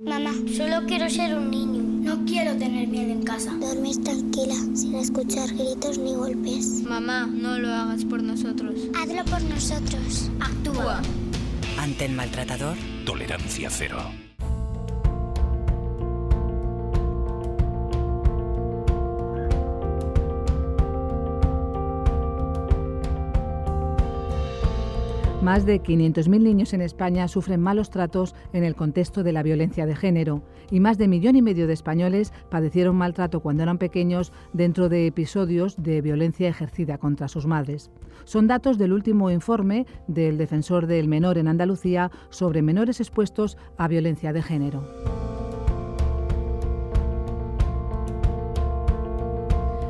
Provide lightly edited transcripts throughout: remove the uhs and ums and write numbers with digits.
Mamá, solo quiero ser un niño. No quiero tener miedo en casa. Dormir tranquila, sin escuchar gritos ni golpes. Mamá, no lo hagas por nosotros. Hazlo por nosotros. Actúa. Ante el maltratador, tolerancia cero. Más de 500.000 niños en España sufren malos tratos en el contexto de la violencia de género y más de 1,5 millones de españoles padecieron maltrato cuando eran pequeños dentro de episodios de violencia ejercida contra sus madres. Son datos del último informe del Defensor del Menor en Andalucía sobre menores expuestos a violencia de género.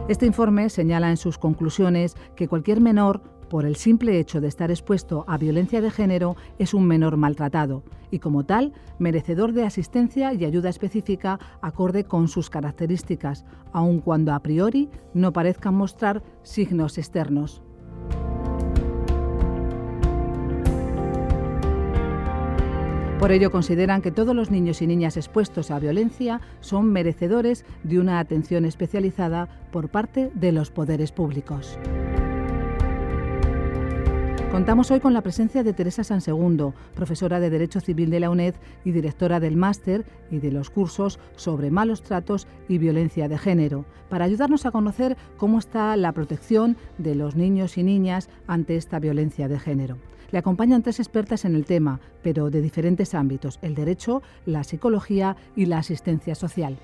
Este informe señala en sus conclusiones que cualquier menor, por el simple hecho de estar expuesto a violencia de género, es un menor maltratado y, como tal, merecedor de asistencia y ayuda específica acorde con sus características, aun cuando a priori no parezcan mostrar signos externos. Por ello consideran que todos los niños y niñas expuestos a violencia son merecedores de una atención especializada por parte de los poderes públicos. Contamos hoy con la presencia de Teresa Sansegundo, profesora de Derecho Civil de la UNED y directora del máster y de los cursos sobre malos tratos y violencia de género, para ayudarnos a conocer cómo está la protección de los niños y niñas ante esta violencia de género. Le acompañan 3 expertas en el tema, pero de diferentes ámbitos: el derecho, la psicología y la asistencia social.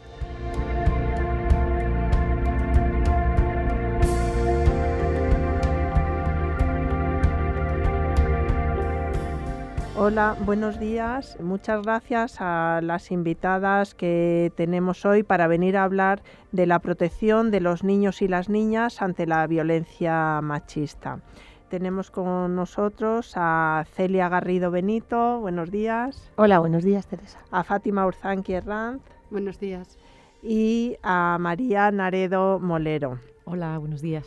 Hola, buenos días. Muchas gracias a las invitadas que tenemos hoy para venir a hablar de la protección de los niños y las niñas ante la violencia machista. Tenemos con nosotros a Celia Garrido Benito. Buenos días. Hola, buenos días, Teresa. A Fátima Urzanqui Herranz. Buenos días. Y a María Naredo Molero. Hola, buenos días.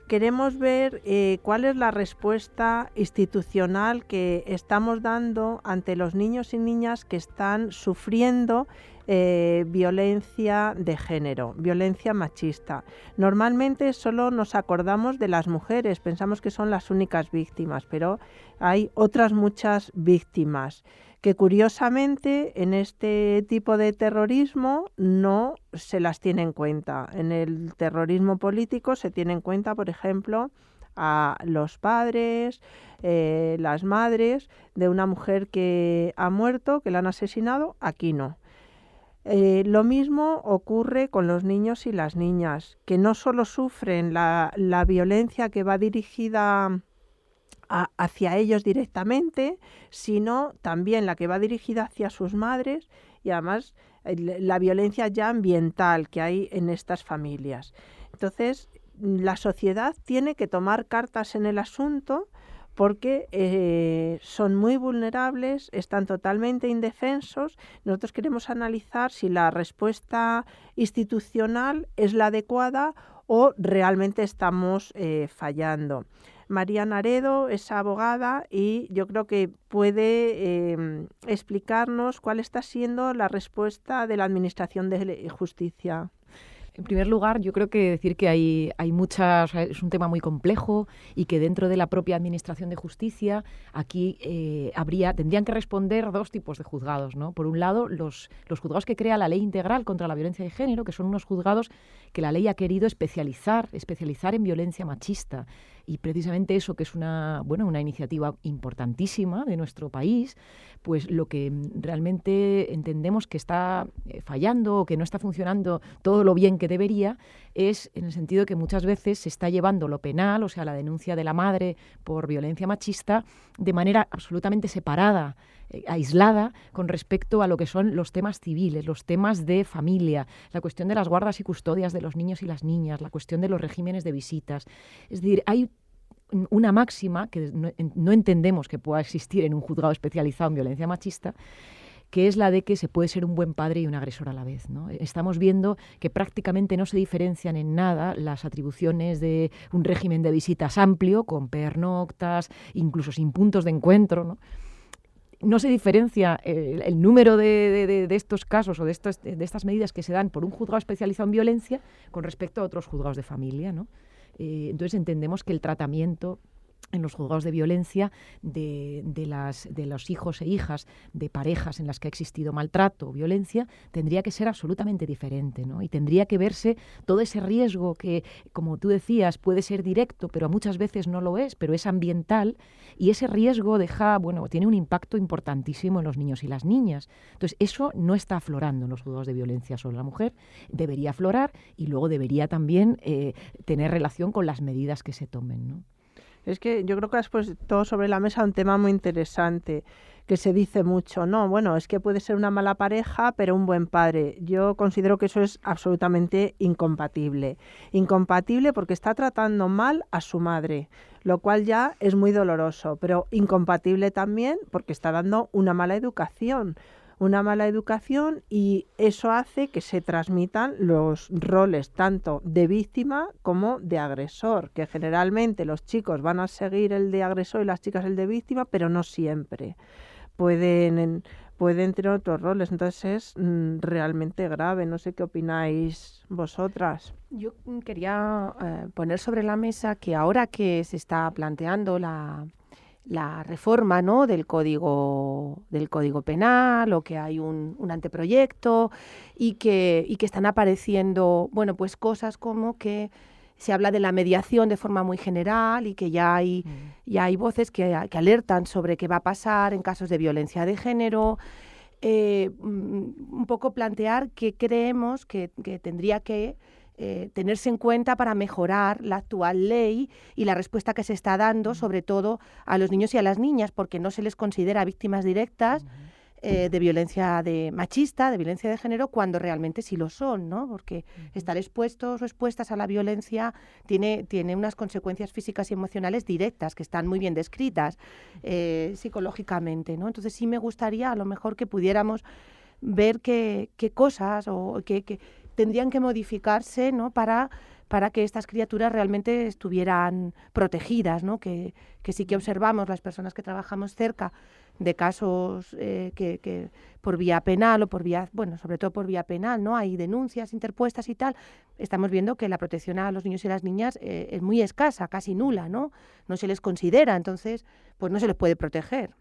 Queremos ver cuál es la respuesta institucional que estamos dando ante los niños y niñas que están sufriendo violencia de género, violencia machista. Normalmente solo nos acordamos de las mujeres, pensamos que son las únicas víctimas, pero hay otras muchas víctimas que curiosamente en este tipo de terrorismo no se las tiene en cuenta. En el terrorismo político se tiene en cuenta, por ejemplo, a los padres, las madres de una mujer que ha muerto, que la han asesinado. Aquí no. Lo mismo ocurre con los niños y las niñas, que no solo sufren la violencia que va dirigida hacia ellos directamente, sino también la que va dirigida hacia sus madres y además la violencia ya ambiental que hay en estas familias. Entonces, la sociedad tiene que tomar cartas en el asunto porque son muy vulnerables, están totalmente indefensos. Nosotros queremos analizar si la respuesta institucional es la adecuada o realmente estamos fallando. María Naredo es abogada y yo creo que puede explicarnos cuál está siendo la respuesta de la Administración de Justicia. En primer lugar, yo creo que decir que hay muchas, es un tema muy complejo y que dentro de la propia Administración de Justicia aquí tendrían que responder 2 tipos de juzgados, ¿no? Por un lado, los juzgados que crea la Ley Integral contra la Violencia de Género, que son unos juzgados que la ley ha querido especializar en violencia machista. Y precisamente eso, que es una iniciativa importantísima de nuestro país, pues lo que realmente entendemos que está fallando o que no está funcionando todo lo bien que debería es en el sentido de que muchas veces se está llevando lo penal, o sea, la denuncia de la madre por violencia machista, de manera absolutamente separada, aislada con respecto a lo que son los temas civiles, los temas de familia, la cuestión de las guardas y custodias de los niños y las niñas, la cuestión de los regímenes de visitas. Es decir, hay una máxima que no entendemos que pueda existir en un juzgado especializado en violencia machista, que es la de que se puede ser un buen padre y un agresor a la vez, ¿no? Estamos viendo que prácticamente no se diferencian en nada las atribuciones de un régimen de visitas amplio, con pernoctas, incluso sin puntos de encuentro, ¿no? no se diferencia el número de estos casos o de estas medidas que se dan por un juzgado especializado en violencia con respecto a otros juzgados de familia, ¿no? Entonces entendemos que el tratamiento en los juzgados de violencia de los hijos e hijas de parejas en las que ha existido maltrato o violencia tendría que ser absolutamente diferente, ¿no? Y tendría que verse todo ese riesgo que, como tú decías, puede ser directo, pero muchas veces no lo es, pero es ambiental, y ese riesgo tiene un impacto importantísimo en los niños y las niñas. Entonces, eso no está aflorando en los juzgados de violencia sobre la mujer, debería aflorar y luego debería también tener relación con las medidas que se tomen, ¿no? Es que yo creo que has puesto todo sobre la mesa un tema muy interesante, que se dice mucho, no, bueno, es que puede ser una mala pareja, pero un buen padre. Yo considero que eso es absolutamente incompatible. Incompatible porque está tratando mal a su madre, lo cual ya es muy doloroso, pero incompatible también porque está dando una mala educación. Y eso hace que se transmitan los roles tanto de víctima como de agresor, que generalmente los chicos van a seguir el de agresor y las chicas el de víctima, pero no siempre. Pueden tener otros roles, entonces es realmente grave. No sé qué opináis vosotras. Yo quería poner sobre la mesa que ahora que se está planteando la reforma, ¿no?, del código penal, o que hay un anteproyecto y que están apareciendo, pues cosas como que se habla de la mediación de forma muy general y que ya hay voces que alertan sobre qué va a pasar en casos de violencia de género. Un poco plantear qué creemos que tendría que tenerse en cuenta para mejorar la actual ley y la respuesta que se está dando, sobre todo a los niños y a las niñas, porque no se les considera víctimas directas de violencia machista, de violencia de género, cuando realmente sí lo son, ¿no? Porque estar expuestos o expuestas a la violencia tiene unas consecuencias físicas y emocionales directas, que están muy bien descritas psicológicamente, ¿no? Entonces sí me gustaría a lo mejor que pudiéramos ver qué cosas o que tendrían que modificarse, ¿no?, para que estas criaturas realmente estuvieran protegidas, ¿no? Que sí que observamos las personas que trabajamos cerca de casos que por vía penal o sobre todo por vía penal, ¿no?, hay denuncias interpuestas y tal, estamos viendo que la protección a los niños y las niñas es muy escasa, casi nula, ¿no? No se les considera, entonces pues no se les puede proteger.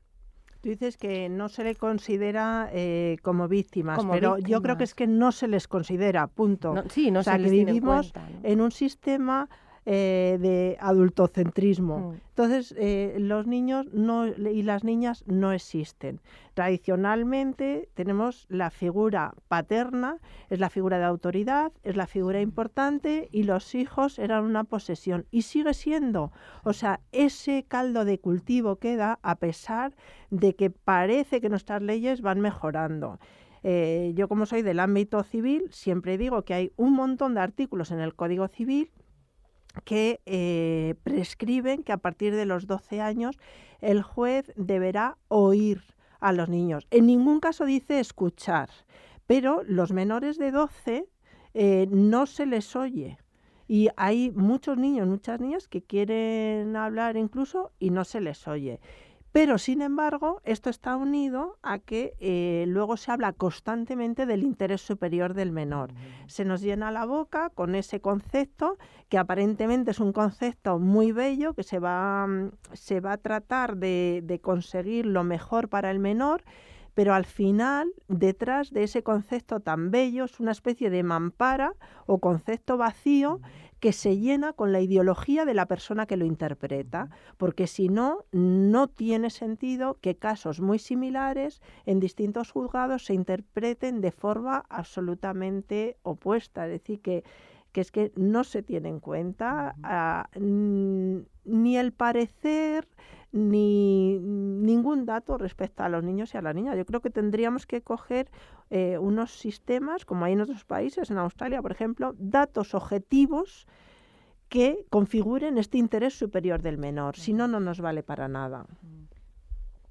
Tú dices que no se le considera como víctimas, pero yo creo que es que no se les considera, punto. No o sea, se les que tiene vivimos en cuenta, ¿no?, en un sistema de adultocentrismo. Entonces, los niños y las niñas no existen. Tradicionalmente tenemos la figura paterna, es la figura de autoridad, es la figura importante, y los hijos eran una posesión. Y sigue siendo. O sea, ese caldo de cultivo queda a pesar de que parece que nuestras leyes van mejorando. Yo, como soy del ámbito civil, siempre digo que hay un montón de artículos en el Código Civil que prescriben que a partir de los 12 años el juez deberá oír a los niños. En ningún caso dice escuchar, pero los menores de 12 no se les oye. Y hay muchos niños, muchas niñas que quieren hablar incluso y no se les oye. Pero, sin embargo, esto está unido a que luego se habla constantemente del interés superior del menor. Se nos llena la boca con ese concepto, que aparentemente es un concepto muy bello, que se va a tratar de conseguir lo mejor para el menor, pero al final, detrás de ese concepto tan bello, es una especie de mampara o concepto vacío que se llena con la ideología de la persona que lo interpreta, porque si no, no tiene sentido que casos muy similares en distintos juzgados se interpreten de forma absolutamente opuesta. Es decir, que es que no se tiene en cuenta ni el parecer ni ningún dato respecto a los niños y a las niñas. Yo creo que tendríamos que coger unos sistemas, como hay en otros países, en Australia, por ejemplo, datos objetivos que configuren este interés superior del menor. Si no, no nos vale para nada.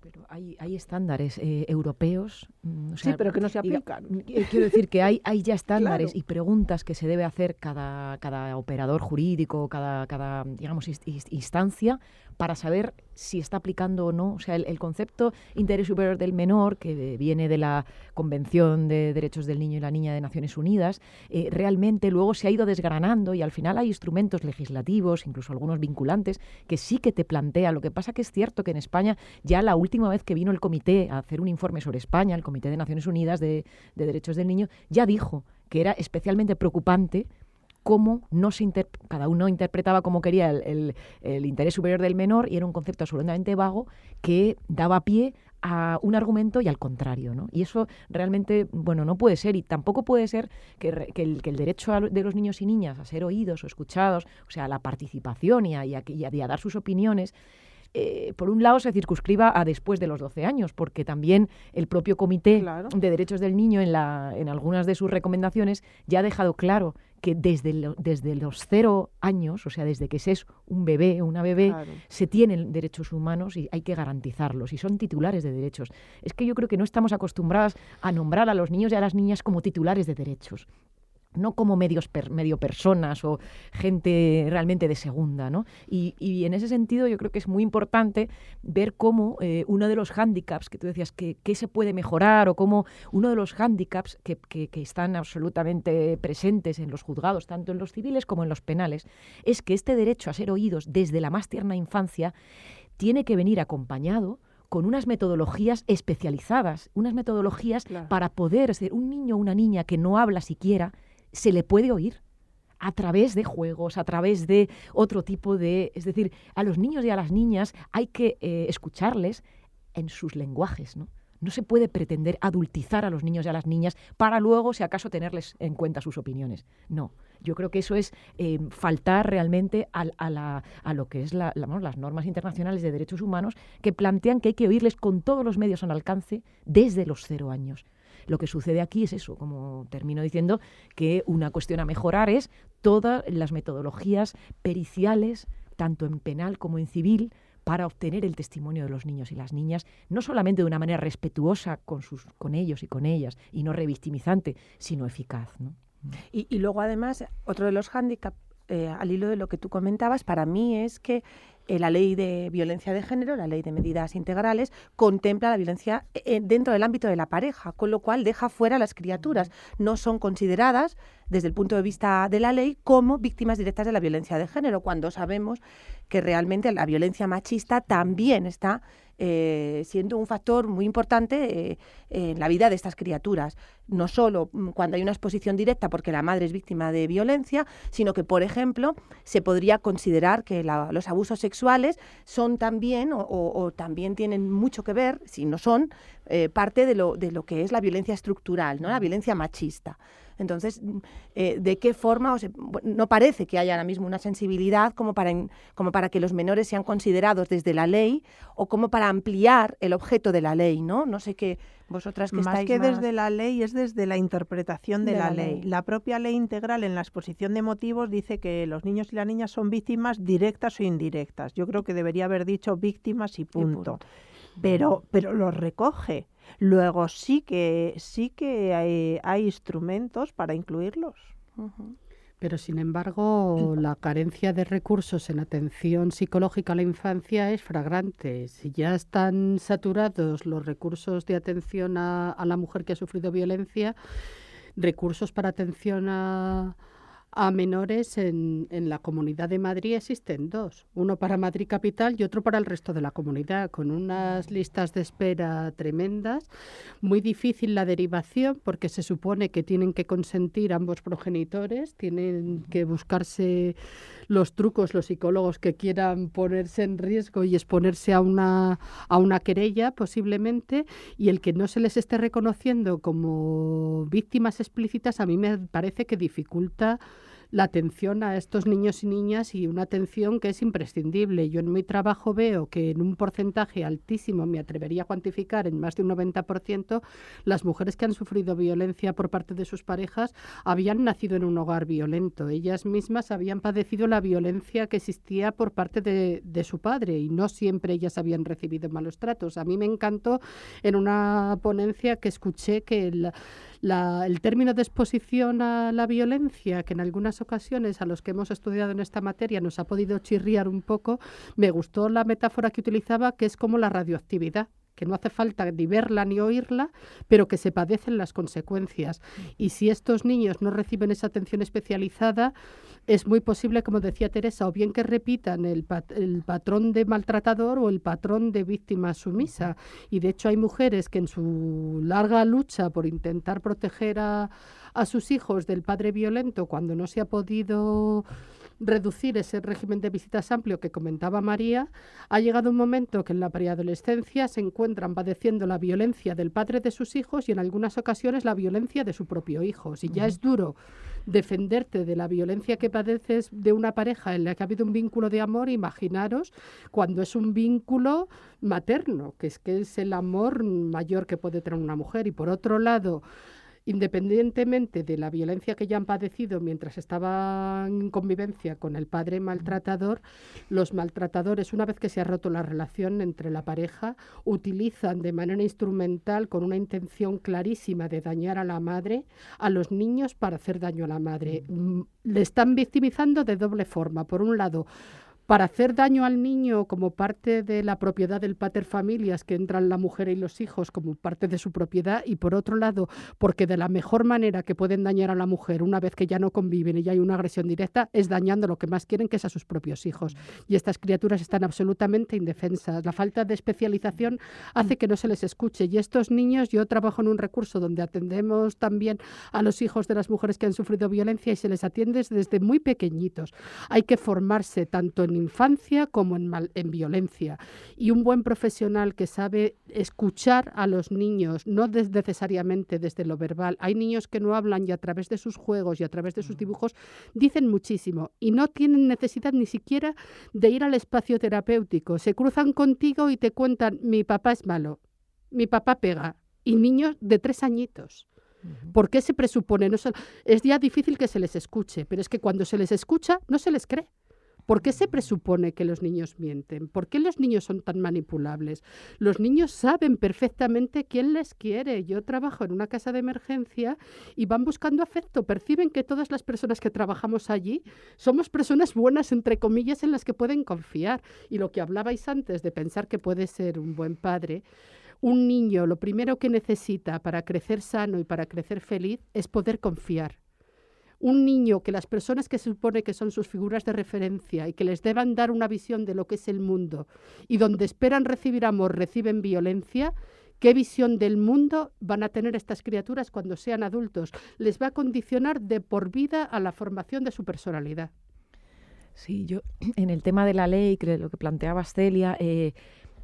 Pero hay estándares europeos. Sí, pero que no se aplican. Quiero decir que hay ya estándares, Claro. y preguntas que se debe hacer cada operador jurídico, cada digamos, instancia, para saber si está aplicando o no. O sea, el concepto interés superior del menor, que viene de la Convención de Derechos del Niño y la Niña de Naciones Unidas, realmente luego se ha ido desgranando y al final hay instrumentos legislativos, incluso algunos vinculantes, que sí que te plantea. Lo que pasa que es cierto que en España, ya la última vez que vino el comité a hacer un informe sobre España, el Comité de Naciones Unidas de Derechos del Niño, ya dijo que era especialmente preocupante cómo cada uno interpretaba como quería el interés superior del menor, y era un concepto absolutamente vago que daba pie a un argumento y al contrario, ¿no? Y eso realmente, bueno, no puede ser, y tampoco puede ser que el derecho de los niños y niñas a ser oídos o escuchados, o sea, a la participación y a dar sus opiniones, por un lado se circunscriba a después de los 12 años, porque también el propio Comité de Derechos del Niño en algunas de sus recomendaciones ya ha dejado claro que desde los 0 años, o sea, desde que se es un bebé o una bebé, se tienen derechos humanos y hay que garantizarlos, y son titulares de derechos. Es que yo creo que no estamos acostumbradas a nombrar a los niños y a las niñas como titulares de derechos, no como medio personas o gente realmente de segunda, ¿no? Y en ese sentido yo creo que es muy importante ver cómo uno de los hándicaps que tú decías que se puede mejorar, o cómo uno de los hándicaps que están absolutamente presentes en los juzgados, tanto en los civiles como en los penales, es que este derecho a ser oídos desde la más tierna infancia tiene que venir acompañado con unas metodologías especializadas, unas metodologías para poder ser un niño o una niña que no habla siquiera, se le puede oír a través de juegos, a través de otro tipo de... Es decir, a los niños y a las niñas hay que escucharles en sus lenguajes, ¿no? No se puede pretender adultizar a los niños y a las niñas para luego, si acaso, tenerles en cuenta sus opiniones. No, yo creo que eso es faltar realmente a lo que es las normas internacionales de derechos humanos, que plantean que hay que oírles con todos los medios al alcance desde los 0 años. Lo que sucede aquí es eso, como termino diciendo, que una cuestión a mejorar es todas las metodologías periciales, tanto en penal como en civil, para obtener el testimonio de los niños y las niñas, no solamente de una manera respetuosa con ellos y con ellas, y no revictimizante, sino eficaz, ¿no? Y luego, además, otro de los hándicaps, al hilo de lo que tú comentabas, para mí es que la ley de violencia de género, la ley de medidas integrales, contempla la violencia dentro del ámbito de la pareja, con lo cual deja fuera a las criaturas. No son consideradas, desde el punto de vista de la ley, como víctimas directas de la violencia de género, cuando sabemos que realmente la violencia machista también está siendo un factor muy importante en la vida de estas criaturas. No solo cuando hay una exposición directa porque la madre es víctima de violencia, sino que, por ejemplo, se podría considerar que los abusos sexuales son también o también tienen mucho que ver, si no son, parte de lo que es la violencia estructural, ¿no? La violencia machista. Entonces, ¿de qué forma? No parece que haya ahora mismo una sensibilidad como para que los menores sean considerados desde la ley, o como para ampliar el objeto de la ley, ¿no? No sé qué, vosotras que estáis más que desde la ley, es desde la interpretación de la ley. La propia ley integral, en la exposición de motivos, dice que los niños y las niñas son víctimas directas o indirectas. Yo creo que debería haber dicho víctimas y punto. Pero los recoge. Luego sí que hay instrumentos para incluirlos. Pero, sin embargo, la carencia de recursos en atención psicológica a la infancia es flagrante. Si ya están saturados los recursos de atención a la mujer que ha sufrido violencia, recursos para atención a menores en la Comunidad de Madrid existen 2, uno para Madrid Capital y otro para el resto de la comunidad, con unas listas de espera tremendas, muy difícil la derivación porque se supone que tienen que consentir ambos progenitores, tienen que buscarse los trucos los psicólogos que quieran ponerse en riesgo y exponerse a una querella posiblemente, y el que no se les esté reconociendo como víctimas explícitas a mí me parece que dificulta la atención a estos niños y niñas, y una atención que es imprescindible. Yo en mi trabajo veo que en un porcentaje altísimo, me atrevería a cuantificar en más de un 90%, las mujeres que han sufrido violencia por parte de sus parejas habían nacido en un hogar violento. Ellas mismas habían padecido la violencia que existía por parte de su padre, y no siempre ellas habían recibido malos tratos. A mí me encantó en una ponencia que escuché que El término de exposición a la violencia, que en algunas ocasiones a los que hemos estudiado en esta materia nos ha podido chirriar un poco, me gustó la metáfora que utilizaba, que es como la radioactividad, que no hace falta ni verla ni oírla, pero que se padecen las consecuencias. Y si estos niños no reciben esa atención especializada, es muy posible, como decía Teresa, o bien que repitan el patrón de maltratador o el patrón de víctima sumisa. Y de hecho hay mujeres que en su larga lucha por intentar proteger a sus hijos del padre violento, cuando no se ha podido reducir ese régimen de visitas amplio que comentaba María, ha llegado un momento que en la preadolescencia se encuentran padeciendo la violencia del padre de sus hijos y en algunas ocasiones la violencia de su propio hijo. Si ya es duro defenderte de la violencia que padeces de una pareja en la que ha habido un vínculo de amor, imaginaros cuando es un vínculo materno, que es el amor mayor que puede tener una mujer. Y por otro lado, independientemente de la violencia que ya han padecido mientras estaban en convivencia con el padre maltratador, los maltratadores, una vez que se ha roto la relación entre la pareja, utilizan de manera instrumental, con una intención clarísima de dañar a la madre, a los niños para hacer daño a la madre. Le están victimizando de doble forma. Por un lado, para hacer daño al niño como parte de la propiedad del pater familias, que entran la mujer y los hijos como parte de su propiedad, y por otro lado, porque de la mejor manera que pueden dañar a la mujer una vez que ya no conviven y ya hay una agresión directa, es dañando lo que más quieren, que es a sus propios hijos. Y estas criaturas están absolutamente indefensas. La falta de especialización hace que no se les escuche. Y estos niños, yo trabajo en un recurso donde atendemos también a los hijos de las mujeres que han sufrido violencia y se les atiende desde muy pequeñitos. Hay que formarse tanto en infancia como en violencia. Y un buen profesional que sabe escuchar a los niños, no necesariamente desde lo verbal. Hay niños que no hablan y a través de sus juegos y a través de sus dibujos dicen muchísimo y no tienen necesidad ni siquiera de ir al espacio terapéutico. Se cruzan contigo y te cuentan: mi papá es malo, mi papá pega. Y niños de 3 añitos. ¿Por qué se presupone? Es ya difícil que se les escuche, pero es que cuando se les escucha no se les cree. ¿Por qué se presupone que los niños mienten? ¿Por qué los niños son tan manipulables? Los niños saben perfectamente quién les quiere. Yo trabajo en una casa de emergencia y van buscando afecto. Perciben que todas las personas que trabajamos allí somos personas buenas, entre comillas, en las que pueden confiar. Y lo que hablabais antes de pensar que puede ser un buen padre, un niño lo primero que necesita para crecer sano y para crecer feliz es poder confiar. Un niño que las personas que se supone que son sus figuras de referencia y que les deban dar una visión de lo que es el mundo y donde esperan recibir amor, reciben violencia, ¿qué visión del mundo van a tener estas criaturas cuando sean adultos? Les va a condicionar de por vida a la formación de su personalidad. Sí, yo en el tema de la ley, lo que planteaba Celia,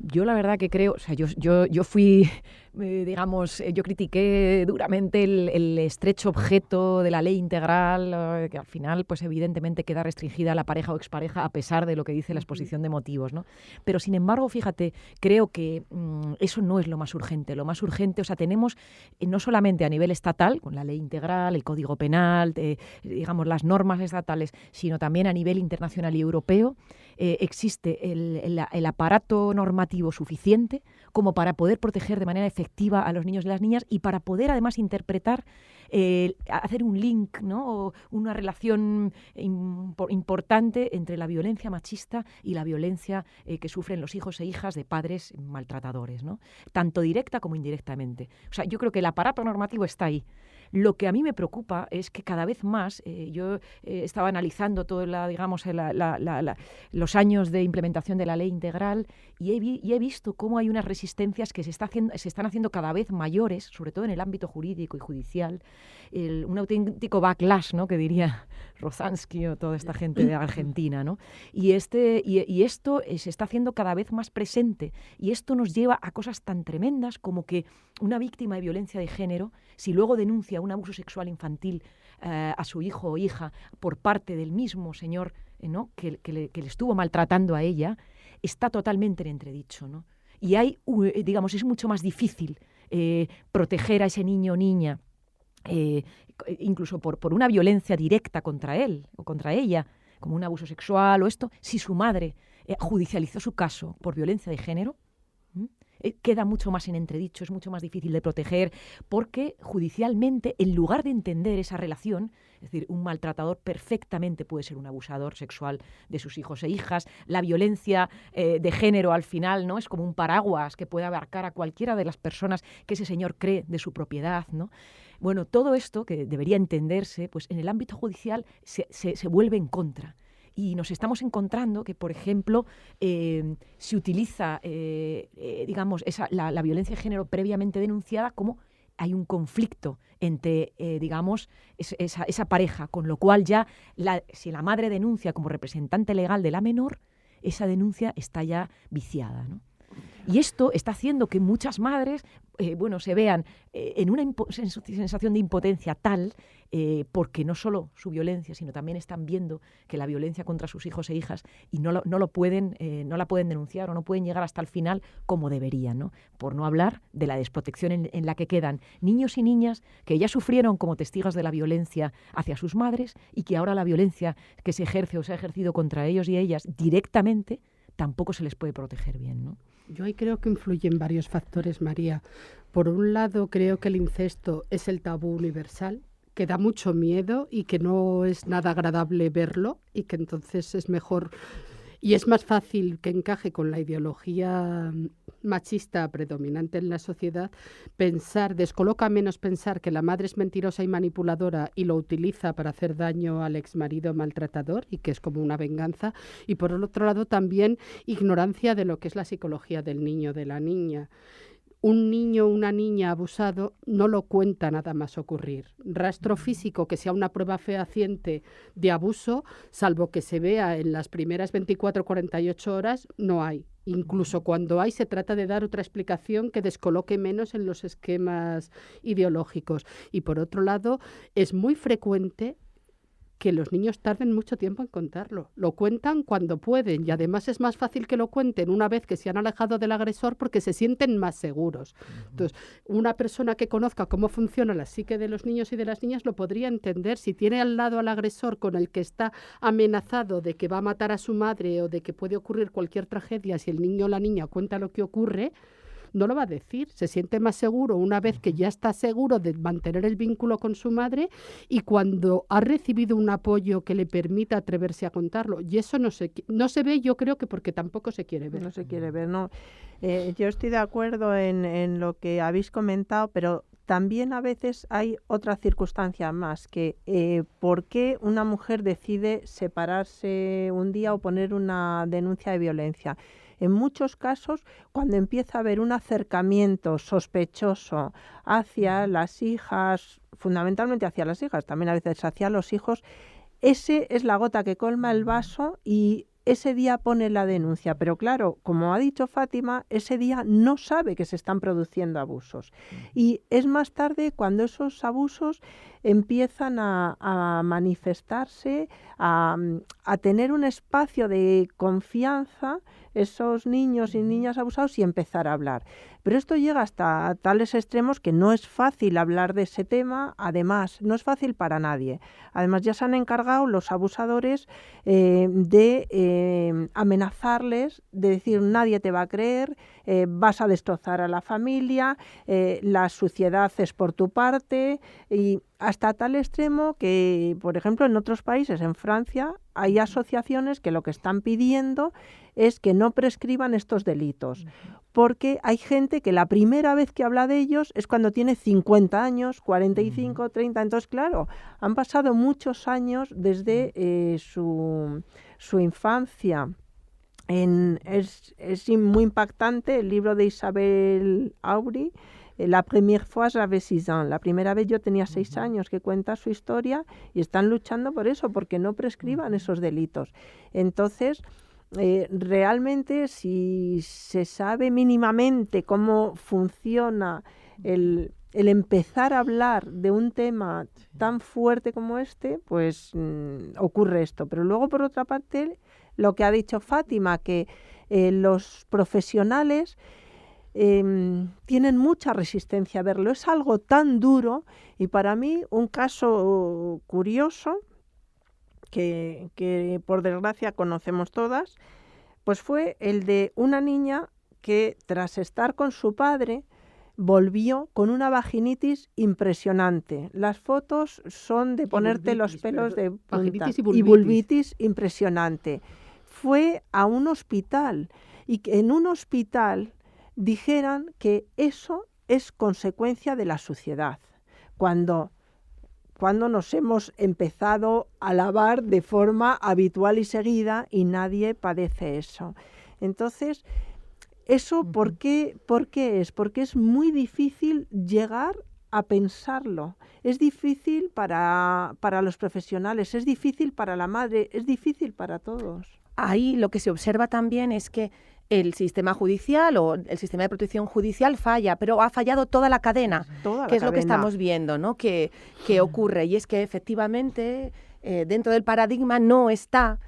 yo la verdad que creo, o sea, yo fui, digamos, yo critiqué duramente el estrecho objeto de la ley integral, que al final, pues evidentemente queda restringida a la pareja o expareja a pesar de lo que dice la exposición de motivos, ¿no? Pero sin embargo, fíjate, creo que eso no es lo más urgente. Lo más urgente, o sea, tenemos no solamente a nivel estatal, con la ley integral, el Código Penal, digamos, las normas estatales, sino también a nivel internacional y europeo, existe el aparato normativo suficiente como para poder proteger de manera efectiva a los niños y las niñas y para poder además interpretar, hacer un link, ¿no? O una relación importante entre la violencia machista y la violencia que sufren los hijos e hijas de padres maltratadores, ¿no? Tanto directa como indirectamente. O sea, yo creo que el aparato normativo está ahí. Lo que a mí me preocupa es que cada vez más, yo estaba analizando todos los años de implementación de la ley integral y he visto cómo hay unas resistencias que se están haciendo cada vez mayores, sobre todo en el ámbito jurídico y judicial, un auténtico backlash, ¿no?, que diría Rozansky o toda esta gente de Argentina, ¿no? Y esto se está haciendo cada vez más presente y esto nos lleva a cosas tan tremendas como que una víctima de violencia de género, si luego denuncia un abuso sexual infantil a su hijo o hija por parte del mismo señor, ¿no?, que le estuvo maltratando a ella, está totalmente en entredicho, ¿no? Y digamos, es mucho más difícil proteger a ese niño o niña, incluso por una violencia directa contra él o contra ella, como un abuso sexual o esto, si su madre judicializó su caso por violencia de género. queda mucho más en entredicho, es mucho más difícil de proteger, porque judicialmente, en lugar de entender esa relación, es decir, un maltratador perfectamente puede ser un abusador sexual de sus hijos e hijas. La violencia de género al final, ¿no?, es como un paraguas que puede abarcar a cualquiera de las personas que ese señor cree de su propiedad, ¿no? Bueno, todo esto que debería entenderse, pues en el ámbito judicial se vuelve en contra. Y nos estamos encontrando que, por ejemplo, se utiliza, digamos, la violencia de género previamente denunciada como hay un conflicto entre, digamos, esa pareja, con lo cual ya, si la madre denuncia como representante legal de la menor, esa denuncia está ya viciada, ¿no? Y esto está haciendo que muchas madres se vean en una sensación de impotencia tal, porque no solo su violencia, sino también están viendo que la violencia contra sus hijos e hijas y no la pueden denunciar o no pueden llegar hasta el final como deberían, ¿no? Por no hablar de la desprotección en la que quedan niños y niñas que ya sufrieron como testigos de la violencia hacia sus madres y que ahora la violencia que se ejerce o se ha ejercido contra ellos y ellas directamente tampoco se les puede proteger bien, ¿no? Yo ahí creo que influyen varios factores, María. Por un lado, creo que el incesto es el tabú universal, que da mucho miedo y que no es nada agradable verlo y que entonces es mejor y es más fácil que encaje con la ideología machista predominante en la sociedad, descoloca menos pensar que la madre es mentirosa y manipuladora y lo utiliza para hacer daño al exmarido maltratador y que es como una venganza, y por el otro lado también ignorancia de lo que es la psicología del niño, de la niña. Un niño o una niña abusado no lo cuenta nada más ocurrir. Rastro físico que sea una prueba fehaciente de abuso, salvo que se vea en las primeras 24 o 48 horas, no hay. Incluso cuando hay, se trata de dar otra explicación que descoloque menos en los esquemas ideológicos. Y por otro lado, es muy frecuente que los niños tarden mucho tiempo en contarlo. Lo cuentan cuando pueden y además es más fácil que lo cuenten una vez que se han alejado del agresor porque se sienten más seguros. Entonces, una persona que conozca cómo funciona la psique de los niños y de las niñas lo podría entender. Si tiene al lado al agresor con el que está amenazado de que va a matar a su madre o de que puede ocurrir cualquier tragedia, si el niño o la niña cuenta lo que ocurre, no lo va a decir, se siente más seguro una vez que ya está seguro de mantener el vínculo con su madre y cuando ha recibido un apoyo que le permita atreverse a contarlo. Y eso no se ve, yo creo que porque tampoco se quiere ver. No se quiere ver, no. Yo estoy de acuerdo en lo que habéis comentado, pero también a veces hay otra circunstancia más, que ¿por qué una mujer decide separarse un día o poner una denuncia de violencia? En muchos casos, cuando empieza a haber un acercamiento sospechoso hacia las hijas, fundamentalmente hacia las hijas, también a veces hacia los hijos, ese es la gota que colma el vaso y ese día pone la denuncia. Pero claro, como ha dicho Fátima, ese día no sabe que se están produciendo abusos. Y es más tarde cuando esos abusos empiezan a manifestarse, a tener un espacio de confianza esos niños y niñas abusados y empezar a hablar. Pero esto llega hasta tales extremos que no es fácil hablar de ese tema, además, no es fácil para nadie. Además, ya se han encargado los abusadores de amenazarles, de decir nadie te va a creer, vas a destrozar a la familia, la suciedad es por tu parte, y hasta tal extremo que, por ejemplo, en otros países, en Francia, hay asociaciones que lo que están pidiendo es que no prescriban estos delitos, porque hay gente que la primera vez que habla de ellos es cuando tiene 50 años, 45, 30, entonces claro, han pasado muchos años desde su infancia. Es muy impactante el libro de Isabel Aubry, La première fois j'avais 6 ans. La primera vez yo tenía 6 años, que cuenta su historia y están luchando por eso, porque no prescriban esos delitos. Entonces, realmente si se sabe mínimamente cómo funciona el empezar a hablar de un tema tan fuerte como este, pues ocurre esto. Pero luego, por otra parte, lo que ha dicho Fátima, que los profesionales tienen mucha resistencia a verlo. Es algo tan duro y para mí un caso curioso que por desgracia conocemos todas, pues fue el de una niña que tras estar con su padre volvió con una vaginitis impresionante. Las fotos son de ponerte los pelos de punta. Vaginitis y vulvitis impresionante. Fue a un hospital y que en un hospital dijeran que eso es consecuencia de la suciedad. Cuando nos hemos empezado a lavar de forma habitual y seguida y nadie padece eso. Entonces, ¿eso por qué es? Porque es muy difícil llegar a pensarlo. Es difícil para los profesionales, es difícil para la madre, es difícil para todos. Ahí lo que se observa también es que el sistema judicial o el sistema de protección judicial falla, pero ha fallado toda la cadena, que es lo que estamos viendo, ¿no? Que ocurre. Y es que efectivamente dentro del paradigma no está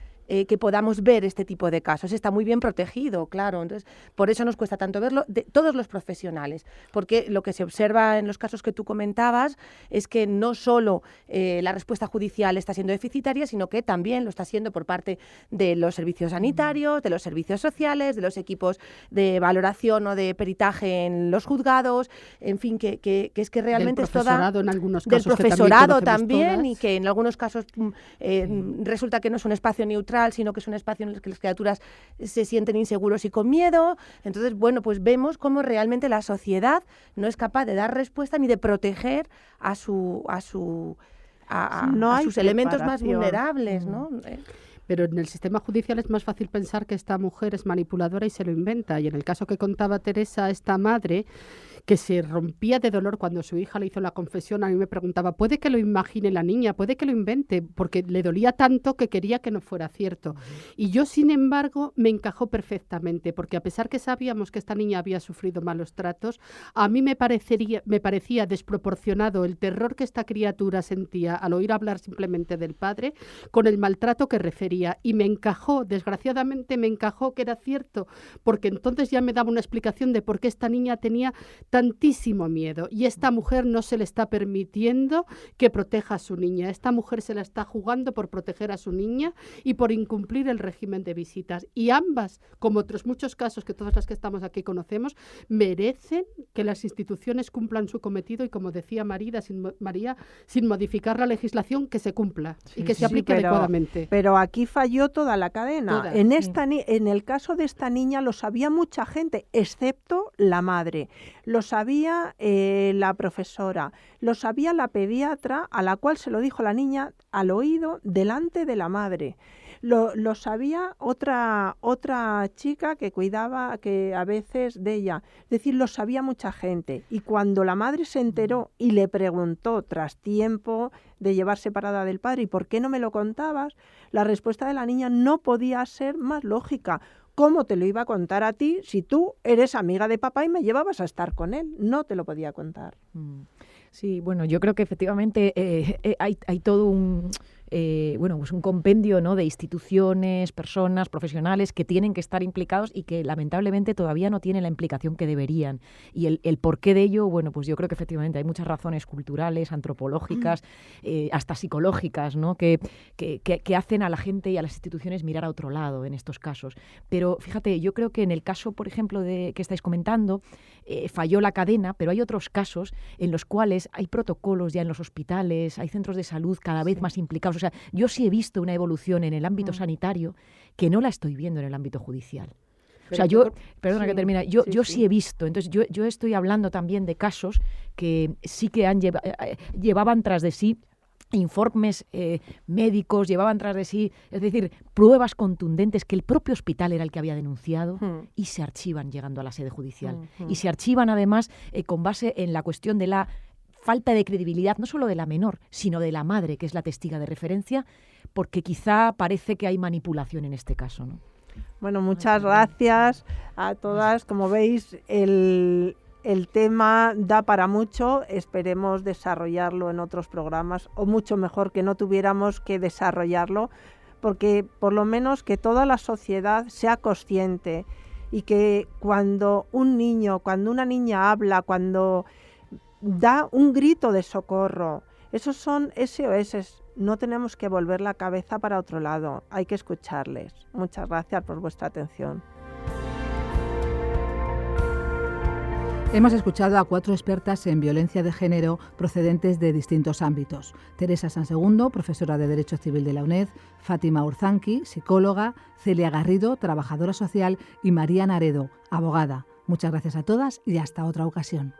que podamos ver este tipo de casos. Está muy bien protegido, claro. Entonces, por eso nos cuesta tanto verlo de todos los profesionales, porque lo que se observa en los casos que tú comentabas es que no solo la respuesta judicial está siendo deficitaria, sino que también lo está siendo por parte de los servicios sanitarios, de los servicios sociales, de los equipos de valoración o de peritaje en los juzgados, en fin, que es que realmente del profesorado es toda... en algunos casos, del profesorado que también, todas. y que en algunos casos resulta que no es un espacio neutral, sino que es un espacio en el que las criaturas se sienten inseguros y con miedo. Entonces, bueno, pues vemos cómo realmente la sociedad no es capaz de dar respuesta ni de proteger a sus elementos más vulnerables, ¿no? Pero en el sistema judicial es más fácil pensar que esta mujer es manipuladora y se lo inventa. Y en el caso que contaba Teresa, esta madre que se rompía de dolor cuando su hija le hizo la confesión, a mí me preguntaba, ¿puede que lo imagine la niña? ¿Puede que lo invente? Porque le dolía tanto que quería que no fuera cierto. Y yo, sin embargo, me encajó perfectamente, porque a pesar que sabíamos que esta niña había sufrido malos tratos, a mí me parecía desproporcionado el terror que esta criatura sentía al oír hablar simplemente del padre con el maltrato que refería. Y me encajó, desgraciadamente me encajó que era cierto, porque entonces ya me daba una explicación de por qué esta niña tenía tantísimo miedo y esta mujer no se le está permitiendo que proteja a su niña. Esta mujer se la está jugando por proteger a su niña y por incumplir el régimen de visitas. Y ambas, como otros muchos casos que todas las que estamos aquí conocemos, merecen que las instituciones cumplan su cometido y, como decía María, sin modificar la legislación, que se cumpla y que se aplique adecuadamente. Pero aquí falló toda la cadena. En el caso de esta niña lo sabía mucha gente, excepto la madre. Lo sabía la profesora, lo sabía la pediatra, a la cual se lo dijo la niña al oído delante de la madre. Lo sabía otra chica que cuidaba que a veces de ella. Es decir, lo sabía mucha gente. Y cuando la madre se enteró y le preguntó tras tiempo de llevar separada del padre, ¿y por qué no me lo contabas?, la respuesta de la niña no podía ser más lógica. ¿Cómo te lo iba a contar a ti si tú eres amiga de papá y me llevabas a estar con él? No te lo podía contar. Sí, bueno, yo creo que efectivamente hay todo un... pues un compendio, ¿no?, de instituciones, personas, profesionales que tienen que estar implicados y que lamentablemente todavía no tienen la implicación que deberían. Y el porqué de ello, bueno, pues yo creo que efectivamente hay muchas razones culturales, antropológicas, hasta psicológicas, ¿no?, que hacen a la gente y a las instituciones mirar a otro lado en estos casos. Pero fíjate, yo creo que en el caso, por ejemplo, que estáis comentando, falló la cadena, pero hay otros casos en los cuales hay protocolos ya en los hospitales, hay centros de salud cada vez más implicados. O sea, yo sí he visto una evolución en el ámbito sanitario que no la estoy viendo en el ámbito judicial. O sea, perdona que termine, yo sí he visto. Entonces, yo estoy hablando también de casos que sí que llevaban tras de sí informes médicos, llevaban tras de sí, es decir, pruebas contundentes que el propio hospital era el que había denunciado y se archivan llegando a la sede judicial. Y se archivan además con base en la cuestión de la falta de credibilidad, no solo de la menor, sino de la madre, que es la testiga de referencia, porque quizá parece que hay manipulación en este caso, ¿no? Bueno, muchas gracias a todas. Como veis, el tema da para mucho. Esperemos desarrollarlo en otros programas, o mucho mejor que no tuviéramos que desarrollarlo, porque por lo menos que toda la sociedad sea consciente y que cuando un niño, cuando una niña habla, cuando da un grito de socorro, esos son SOS. No tenemos que volver la cabeza para otro lado, hay que escucharles. Muchas gracias por vuestra atención. Hemos escuchado a 4 expertas en violencia de género procedentes de distintos ámbitos. Teresa Sansegundo, profesora de Derecho Civil de la UNED, Fátima Urzanqui, psicóloga, Celia Garrido, trabajadora social y María Naredo, abogada. Muchas gracias a todas y hasta otra ocasión.